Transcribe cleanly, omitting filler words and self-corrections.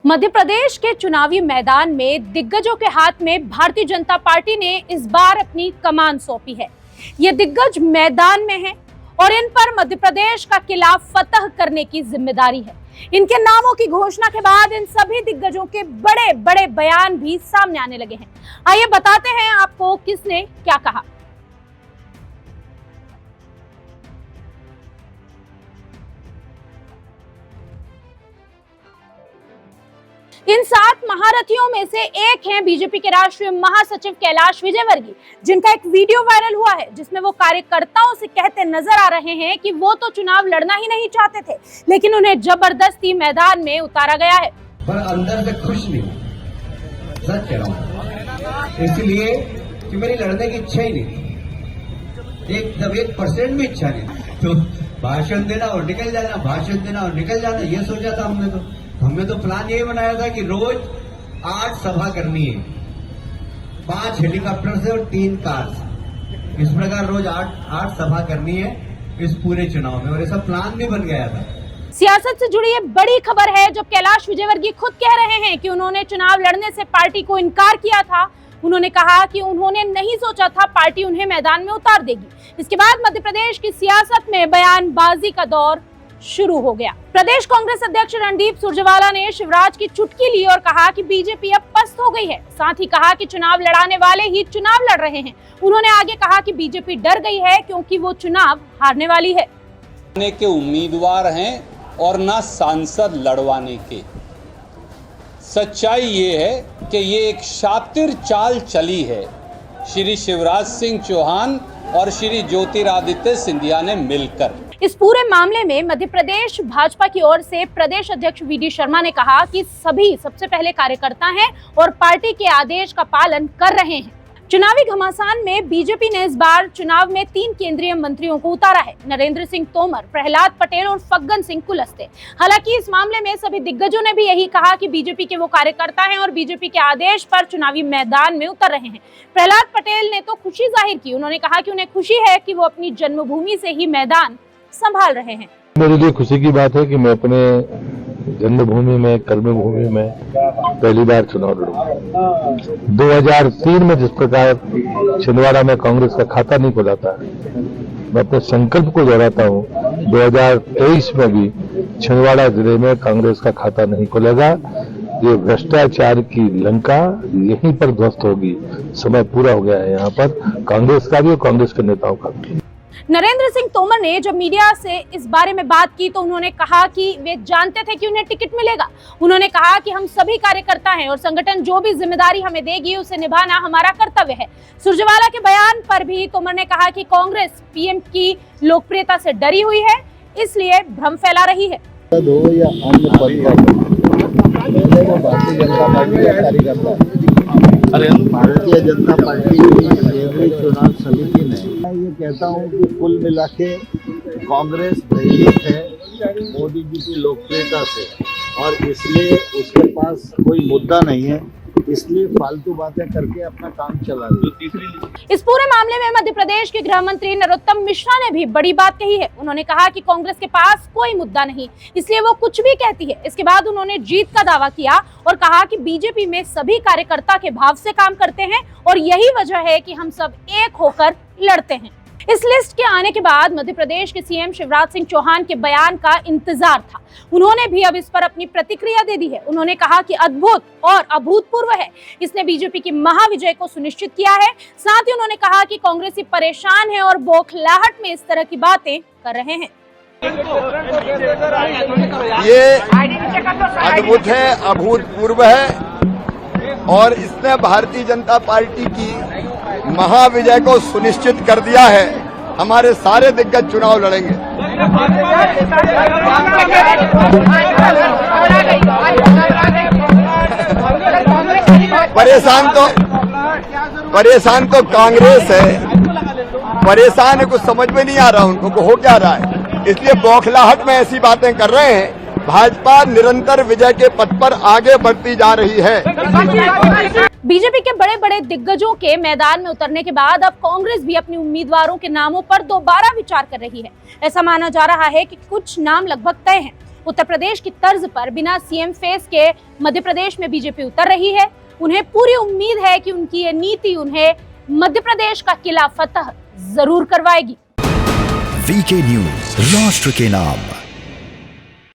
मध्य प्रदेश के चुनावी मैदान में दिग्गजों के हाथ में भारतीय जनता पार्टी ने इस बार अपनी कमान सौंपी है। ये दिग्गज मैदान में हैं और इन पर मध्य प्रदेश का किला फतह करने की जिम्मेदारी है। इनके नामों की घोषणा के बाद इन सभी दिग्गजों के बड़े बड़े बयान भी सामने आने लगे हैं। आइए बताते हैं आपको किसने क्या कहा। इन 7 महारथियों में से एक हैं बीजेपी के राष्ट्रीय महासचिव कैलाश विजयवर्गीय, जिनका एक वीडियो वायरल हुआ है जिसमें वो कार्यकर्ताओं से कहते नजर आ रहे हैं कि वो तो चुनाव लड़ना ही नहीं चाहते थे, लेकिन उन्हें जबरदस्ती मैदान में उतारा गया है। पर अंदर से खुश नहीं, सच कह रहा हूं, इसलिए कि मेरी लड़ने की इच्छा ही नहीं, एकदम 1% भी इच्छा नहीं। तो भाषण देना और निकल जाना, भाषण देना और निकल जाना, ये सोचा था हमने तो प्लान यही बनाया था कि रोज 8 सभा करनी है, 5 हेलीकॉप्टर से और 3 कार से, इस प्रकार रोज 8 सभा करनी है इस पूरे चुनाव में, और ऐसा प्लान भी बन गया था। सियासत से जुड़ी ये बड़ी खबर है जब कैलाश विजयवर्गीय खुद कह रहे हैं कि उन्होंने चुनाव लड़ने से पार्टी को इनकार किया था। उन्होंने कहा कि उन्होंने नहीं सोचा था पार्टी उन्हें मैदान में उतार देगी। इसके बाद मध्य प्रदेश की सियासत में बयानबाजी का दौर शुरू हो गया। प्रदेश कांग्रेस अध्यक्ष रणदीप सुरजेवाला ने शिवराज की चुटकी ली और कहा कि बीजेपी अब पस्त हो गई है। साथ ही कहा कि चुनाव लड़ाने वाले ही चुनाव लड़ रहे हैं। उन्होंने आगे कहा कि बीजेपी डर गई है क्योंकि वो चुनाव हारने वाली है। के उम्मीदवार हैं और ना सांसद लड़वाने के। सच्चाई ये है कि ये एक शातिर चाल चली है श्री शिवराज सिंह चौहान और श्री ज्योतिरादित्य सिंधिया ने मिलकर। इस पूरे मामले में मध्य प्रदेश भाजपा की ओर से प्रदेश अध्यक्ष वी.डी. शर्मा ने कहा कि सभी सबसे पहले कार्यकर्ता हैं और पार्टी के आदेश का पालन कर रहे हैं। चुनावी घमासान में बीजेपी ने इस बार चुनाव में 3 केंद्रीय मंत्रियों को उतारा है, नरेंद्र सिंह तोमर, प्रहलाद पटेल और फग्गन सिंह कुलस्ते। हालांकि इस मामले में सभी दिग्गजों ने भी यही कहा कि बीजेपी के वो कार्यकर्ता हैं और बीजेपी के आदेश पर चुनावी मैदान में उतर रहे हैं। प्रहलाद पटेल ने तो खुशी जाहिर की। उन्होंने कहा कि उन्हें खुशी है कि वो अपनी जन्मभूमि से ही मैदान संभाल रहे हैं। मेरे लिए खुशी की बात है कि मैं अपने जन्मभूमि में, कर्मभूमि में पहली बार चुनाव लड़ूंगा। 2003 में जिस प्रकार छिंदवाड़ा में कांग्रेस का खाता नहीं खुला था, मैं अपने संकल्प को दोहराता हूं, 2023 में भी छिंदवाड़ा जिले में कांग्रेस का खाता नहीं खुलेगा। ये भ्रष्टाचार की लंका यहीं पर ध्वस्त होगी। समय पूरा हो गया है यहाँ पर, कांग्रेस का भी और कांग्रेस के नेताओं का भी। नरेंद्र सिंह तोमर ने जब मीडिया से इस बारे में बात की तो उन्होंने कहा कि वे जानते थे कि उन्हें टिकट मिलेगा। उन्होंने कहा कि हम सभी कार्यकर्ता हैं और संगठन जो भी जिम्मेदारी हमें देगी उसे निभाना हमारा कर्तव्य है। सुरजेवाला के बयान पर भी तोमर ने कहा कि कांग्रेस पीएम की लोकप्रियता से डरी हुई है, इसलिए भ्रम फैला रही है। भारतीय जनता पार्टी की चुनाव समिति ने ये कहता हूँ कि कुल मिला के कांग्रेस भयभीत है मोदी जी की लोकप्रियता से, और इसलिए उसके पास कोई मुद्दा नहीं है, इसलिए फालतू बातें करके अपना काम चला रही है। इस पूरे मामले में मध्य प्रदेश के गृह मंत्री नरोत्तम मिश्रा ने भी बड़ी बात कही है। उन्होंने कहा कि कांग्रेस के पास कोई मुद्दा नहीं, इसलिए वो कुछ भी कहती है। इसके बाद उन्होंने जीत का दावा किया और कहा कि बीजेपी में सभी कार्यकर्ता के भाव से काम करते हैं और यही वजह है कि हम सब एक होकर लड़ते हैं। इस लिस्ट के आने के बाद मध्य प्रदेश के सीएम शिवराज सिंह चौहान के बयान का इंतजार था। उन्होंने भी अब इस पर अपनी प्रतिक्रिया दे दी है। उन्होंने कहा कि अद्भुत और अभूतपूर्व है, इसने बीजेपी की महाविजय को सुनिश्चित किया है। साथ ही उन्होंने कहा कि कांग्रेसी परेशान है और बौखलाहट में इस तरह की बातें कर रहे हैं। ये अद्भुत है, अभूतपूर्व है और इसने भारतीय जनता पार्टी की महाविजय को सुनिश्चित कर दिया है। हमारे सारे दिग्गज चुनाव लड़ेंगे। परेशान तो कांग्रेस है, परेशान है, कुछ समझ में नहीं आ रहा उनको हो क्या रहा है, इसलिए बौखलाहट में ऐसी बातें कर रहे हैं। भाजपा निरंतर विजय के पथ पर आगे बढ़ती जा रही है। बीजेपी के बड़े बड़े दिग्गजों के मैदान में उतरने के बाद अब कांग्रेस भी अपने उम्मीदवारों के नामों पर दोबारा विचार कर रही है। ऐसा माना जा रहा है कि कुछ नाम लगभग तय हैं। उत्तर प्रदेश की तर्ज पर बिना सीएम फेस के मध्य प्रदेश में बीजेपी उतर रही है। उन्हें पूरी उम्मीद है कि उनकी ये नीति उन्हें मध्य प्रदेश का किला फतह जरूर करवाएगी। वीके न्यूज, राष्ट्र के नाम।